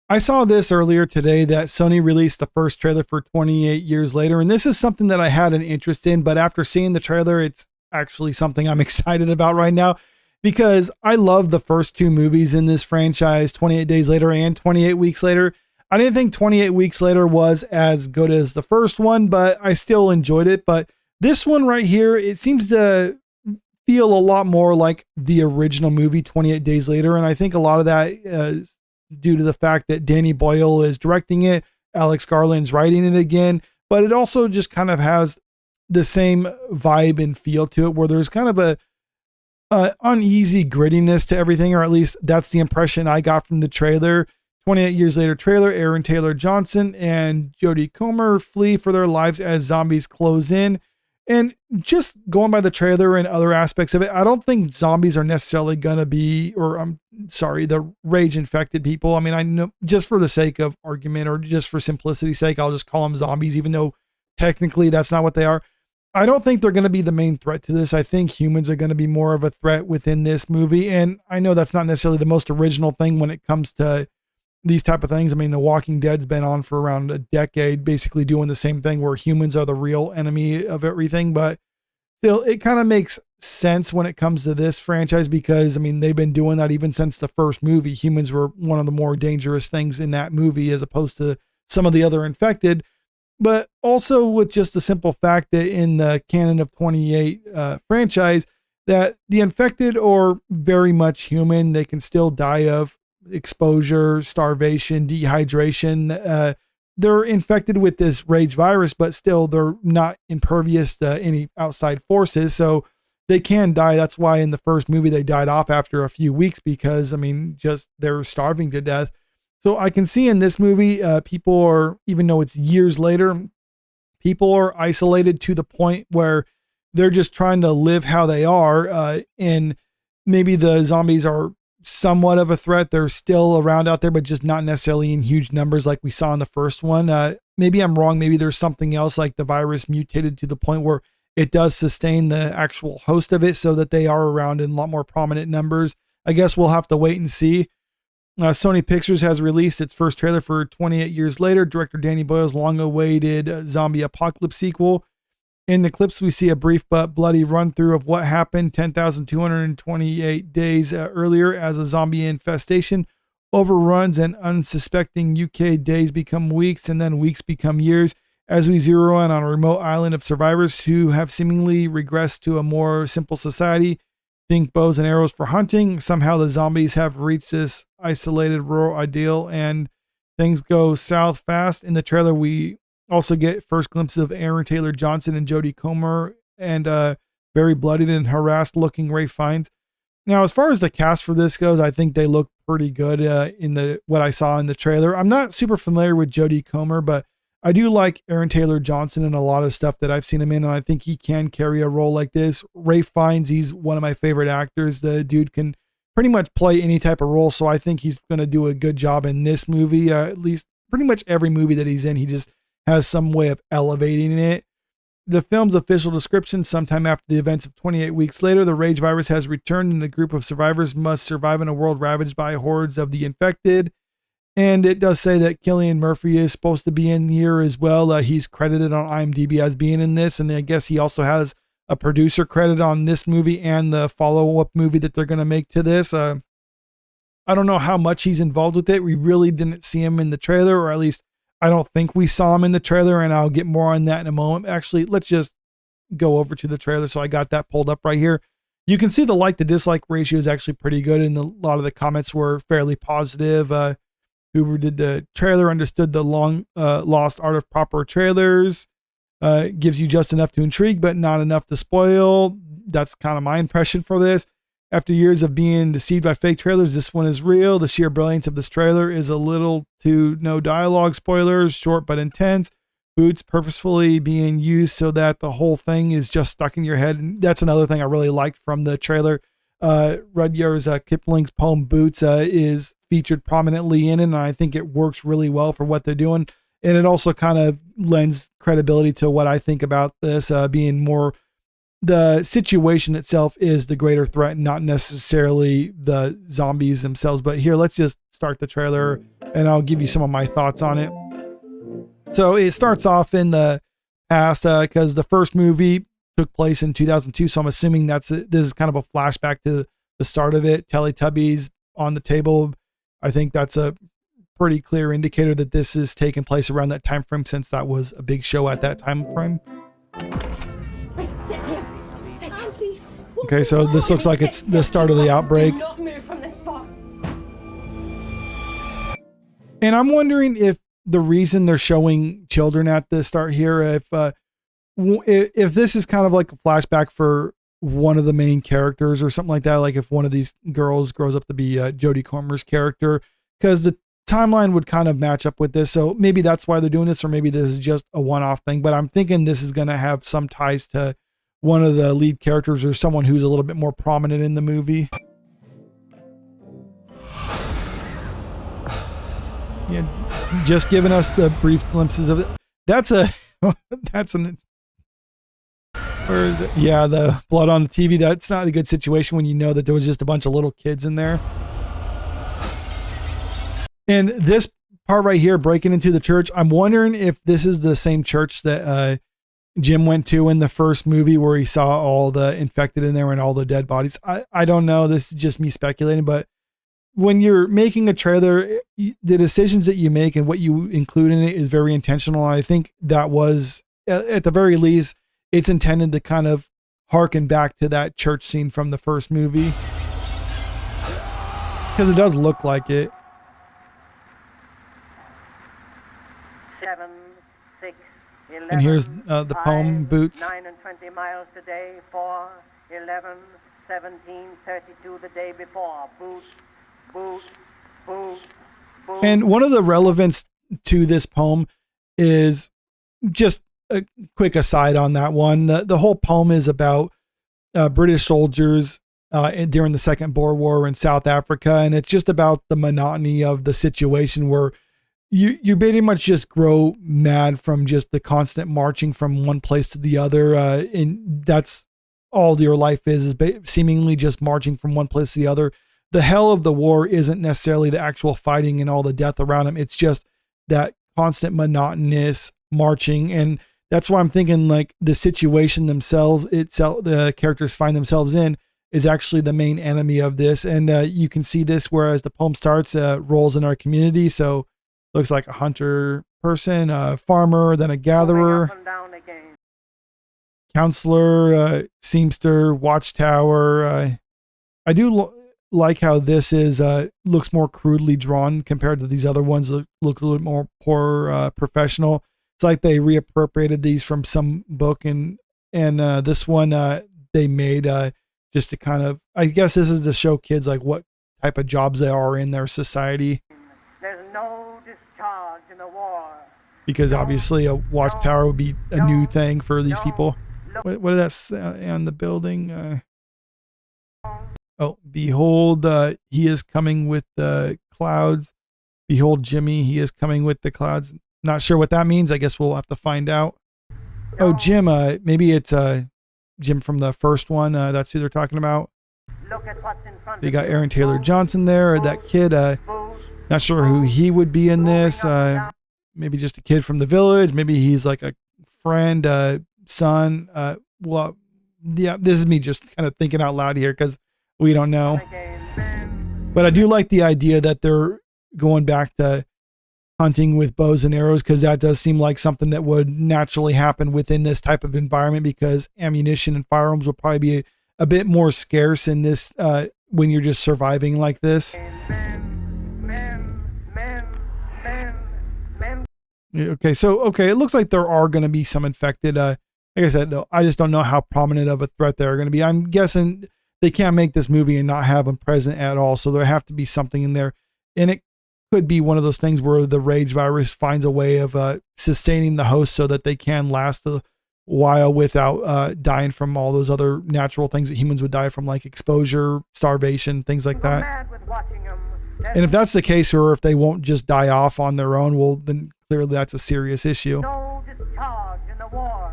I saw this earlier today that Sony released the first trailer for 28 Years Later, and this is something that I had an interest in, but after seeing the trailer, it's actually something I'm excited about right now because I love the first two movies in this franchise, 28 Days Later and 28 Weeks Later. I didn't think 28 Weeks Later was as good as the first one, but I still enjoyed it. But this one right here, it seems to feel a lot more like the original movie, 28 Days Later, and I think a lot of that is due to the fact that Danny Boyle is directing it, Alex Garland's writing it again, but it also just kind of has the same vibe and feel to it where there's kind of a uneasy grittiness to everything, or at least that's the impression I got from the trailer. 28 Years Later trailer, Aaron Taylor Johnson and Jodie Comer flee for their lives as zombies close in. And just going by the trailer and other aspects of it, I don't think zombies are necessarily going to be, or I'm sorry, the rage infected people. I mean, I know just for the sake of argument or just for simplicity's sake, I'll just call them zombies, even though technically that's not what they are. I don't think they're going to be the main threat to this. I think humans are going to be more of a threat within this movie. And I know that's not necessarily the most original thing when it comes to these type of things. I mean, The Walking Dead's been on for around a decade, basically doing the same thing where humans are the real enemy of everything. But still, it kind of makes sense when it comes to this franchise because, I mean, they've been doing that even since the first movie. Humans were one of the more dangerous things in that movie as opposed to some of the other infected. But also with just the simple fact that in the canon of 28 franchise, that the infected are very much human. They can still die of exposure, starvation, dehydration. They're infected with this rage virus, but still they're not impervious to any outside forces. So they can die. That's why in the first movie they died off after a few weeks because, I mean, just they're starving to death. So I can see in this movie, people are, even though it's years later, people are isolated to the point where they're just trying to live how they are. And maybe the zombies are somewhat of a threat. They're still around out there, but just not necessarily in huge numbers like we saw in the first one. Maybe I'm wrong. Maybe there's something else like the virus mutated to the point where it does sustain the actual host of it so that they are around in a lot more prominent numbers. I guess we'll have to wait and see. Sony Pictures has released its first trailer for 28 Years Later, director Danny Boyle's long-awaited zombie apocalypse sequel. In the clips, we see a brief but bloody run-through of what happened 10,228 days earlier as a zombie infestation overruns and unsuspecting UK days become weeks and then weeks become years as we zero in on a remote island of survivors who have seemingly regressed to a more simple society. Think bows and arrows for hunting. Somehow the zombies have reached this isolated rural ideal and things go south fast. In the trailer, we also get first glimpses of Aaron Taylor Johnson and Jodie Comer and very bloodied and harassed looking Ray Fiennes. Now, as far as the cast for this goes, I think they look pretty good in what I saw in the trailer. I'm not super familiar with Jodie Comer, but I do like Aaron Taylor Johnson and a lot of stuff that I've seen him in, and I think he can carry a role like this. Ray Fiennes, he's one of my favorite actors. The dude can pretty much play any type of role, so I think he's going to do a good job in this movie. At least pretty much every movie that he's in, he just has some way of elevating it. The film's official description: sometime after the events of 28 weeks later, the rage virus has returned and a group of survivors must survive in a world ravaged by hordes of the infected. And it does say that Cillian Murphy is supposed to be in here as well. He's credited on IMDb as being in this, and I guess he also has a producer credit on this movie and the follow-up movie that they're going to make to this. I don't know how much he's involved with it. We really didn't see him in the trailer, or at least I don't think we saw him in the trailer, and I'll get more on that in a moment. Actually, let's just go over to the trailer. So I got that pulled up right here. You can see the like to dislike ratio is actually pretty good, and a lot of the comments were fairly positive. Whoever did the trailer understood the long lost art of proper trailers. Gives you just enough to intrigue, but not enough to spoil. That's kind of my impression for this. After years of being deceived by fake trailers, this one is real. The sheer brilliance of this trailer is a little to no dialogue spoilers, short but intense. Boots purposefully being used so that the whole thing is just stuck in your head. And that's another thing I really liked from the trailer. Rudyard's Kipling's poem Boots is featured prominently in it, and I think it works really well for what they're doing. And it also kind of lends credibility to what I think about this being more the situation itself is the greater threat, not necessarily the zombies themselves. But here, let's just start the trailer and I'll give you some of my thoughts on it. So it starts off in the past because the first movie took place in 2002. So I'm assuming this is kind of a flashback to the start of it. Teletubbies on the table. I think that's a pretty clear indicator that this is taking place around that time frame, since that was a big show at that time frame. Okay, so this looks like it's the start of the outbreak. And I'm wondering if the reason they're showing children at the start here, if this is kind of like a flashback for one of the main characters or something like that, like if one of these girls grows up to be Jodie Comer's character, because the timeline would kind of match up with this. So maybe that's why they're doing this, or maybe this is just a one-off thing. But I'm thinking this is going to have some ties to one of the lead characters or someone who's a little bit more prominent in the movie. Yeah, just giving us the brief glimpses of it. That's an, where is it? Yeah, the blood on the TV. That's not a good situation when you know that there was just a bunch of little kids in there. And this part right here, breaking into the church, I'm wondering if this is the same church that Jim went to in the first movie, where he saw all the infected in there and all the dead bodies. I don't know. This is just me speculating, but when you're making a trailer, the decisions that you make and what you include in it is very intentional. I think that was, at the very least, it's intended to kind of harken back to that church scene from the first movie, because it does look like it. 7, 6, 11, and here's the 5, poem, Boots. 9 and 20 miles today, 4, 11, 17, 32 the day before. Boots, boots, boots, boots. And one of the relevance to this poem is, just a quick aside on that one, the whole poem is about British soldiers during the Second Boer War in South Africa. And it's just about the monotony of the situation where you pretty much just grow mad from just the constant marching from one place to the other. And that's all your life is seemingly just marching from one place to the other. The hell of the war isn't necessarily the actual fighting and all the death around them. It's just that constant monotonous marching. And that's why I'm thinking like the situation themselves, the characters find themselves in, is actually the main enemy of this. And you can see this, whereas the poem starts, roles in our community. So looks like a hunter person, a farmer, then a gatherer, counselor, seamster, watchtower. I do like how this is looks more crudely drawn compared to these other ones that look a little more poor professional. It's like they reappropriated these from some book, and this one they made just to kind of, I guess this is to show kids like what type of jobs they are in their society. There's no discharge in the war. Because obviously a watchtower would be a new thing for these people. What did that say on the building? Oh, behold, he is coming with the clouds. Behold, Jimmy, he is coming with the clouds. Not sure what that means. I guess we'll have to find out. Oh, Jim, maybe it's Jim from the first one. That's who they're talking about. Look at what's in front They got Aaron Taylor Johnson there, or that kid. Not sure who he would be in this. Maybe just a kid from the village. Maybe he's like a friend, son. Well, yeah, this is me just kind of thinking out loud here because we don't know. But I do like the idea that they're going back to hunting with bows and arrows, because that does seem like something that would naturally happen within this type of environment, because ammunition and firearms will probably be a bit more scarce in this when you're just surviving like this. Okay, so it looks like there are going to be some infected. Like I said, no, I just don't know how prominent of a threat they're going to be. I'm guessing they can't make this movie and not have them present at all, so there have to be something in there, and it could be one of those things where the rage virus finds a way of sustaining the host so that they can last a while without dying from all those other natural things that humans would die from, like exposure, starvation, things like that. And if that's the case, or if they won't just die off on their own, well, then clearly that's a serious issue. No discharge in the war.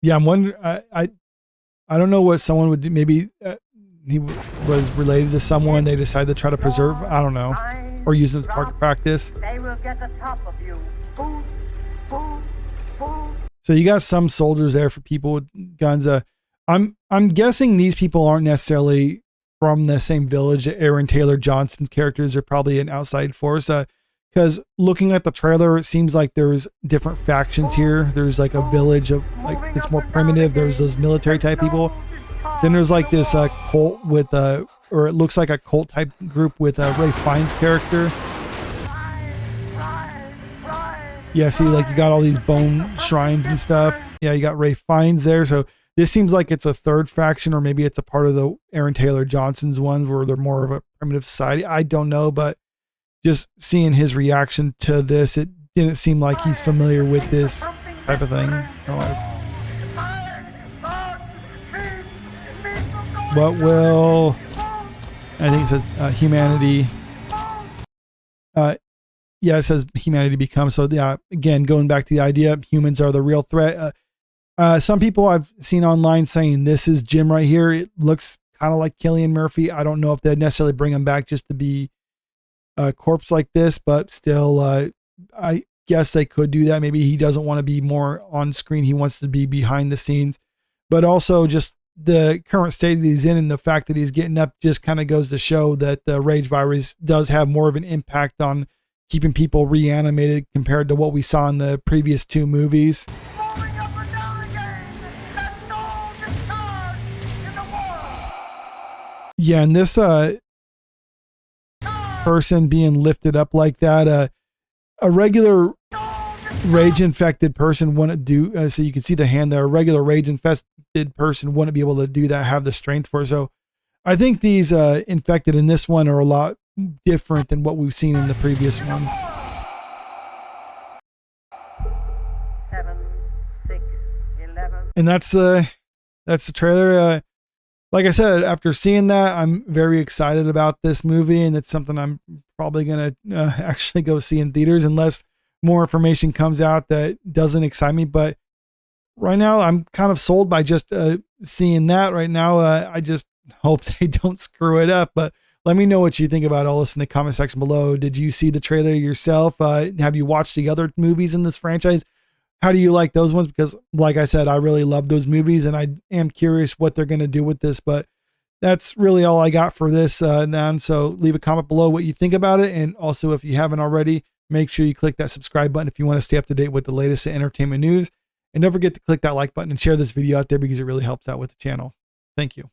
Yeah, I'm wondering. I don't know what someone would do. Maybe he was related to someone. They decided to try to preserve. I don't know, or use it as target practice. They will get the top of you. Boot, boot, boot. So you got some soldiers there for people with guns. I'm guessing these people aren't necessarily from the same village that Aaron Taylor Johnson's characters are, probably an outside force. Because looking at the trailer, it seems like there's different factions here. There's like a village of like, it's more primitive. There's those military type people. Then there's like this cult with or it looks like a cult type group with Ray Fiennes' character. Yeah, see, like you got all these bone shrines and stuff. Yeah, you got Ray Fiennes there. So this seems like it's a third faction, or maybe it's a part of the Aaron Taylor Johnson's ones where they're more of a primitive society. I don't know, but just seeing his reaction to this, it didn't seem like he's familiar with this type of thing. What will, I think it says humanity. Yeah, it says humanity become. So yeah, again, going back to the idea, humans are the real threat. Some people I've seen online saying this is Jim right here. It looks kind of like Cillian Murphy. I don't know if they'd necessarily bring him back just to be a corpse like this, but still, I guess they could do that. Maybe he doesn't want to be more on screen. He wants to be behind the scenes, but also just the current state that he's in and the fact that he's getting up just kind of goes to show that the rage virus does have more of an impact on keeping people reanimated compared to what we saw in the previous two movies. Yeah, and this person being lifted up like that, a regular rage infected person wouldn't do. So you can see the hand there. A regular rage infested person wouldn't be able to do that, have the strength for it. So I think these infected in this one are a lot different than what we've seen in the previous one. 7, 6, 11. And that's the trailer. Like I said, after seeing that, I'm very excited about this movie, and it's something I'm probably going to actually go see in theaters unless more information comes out that doesn't excite me. But right now, I'm kind of sold by just seeing that right now. I just hope they don't screw it up. But let me know what you think about all this in the comment section below. Did you see the trailer yourself? Have you watched the other movies in this franchise? How do you like those ones? Because like I said, I really love those movies, and I am curious what they're going to do with this. But that's really all I got for this now. So leave a comment below what you think about it. And also, if you haven't already, make sure you click that subscribe button if you want to stay up to date with the latest entertainment news. And don't forget to click that like button and share this video out there because it really helps out with the channel. Thank you.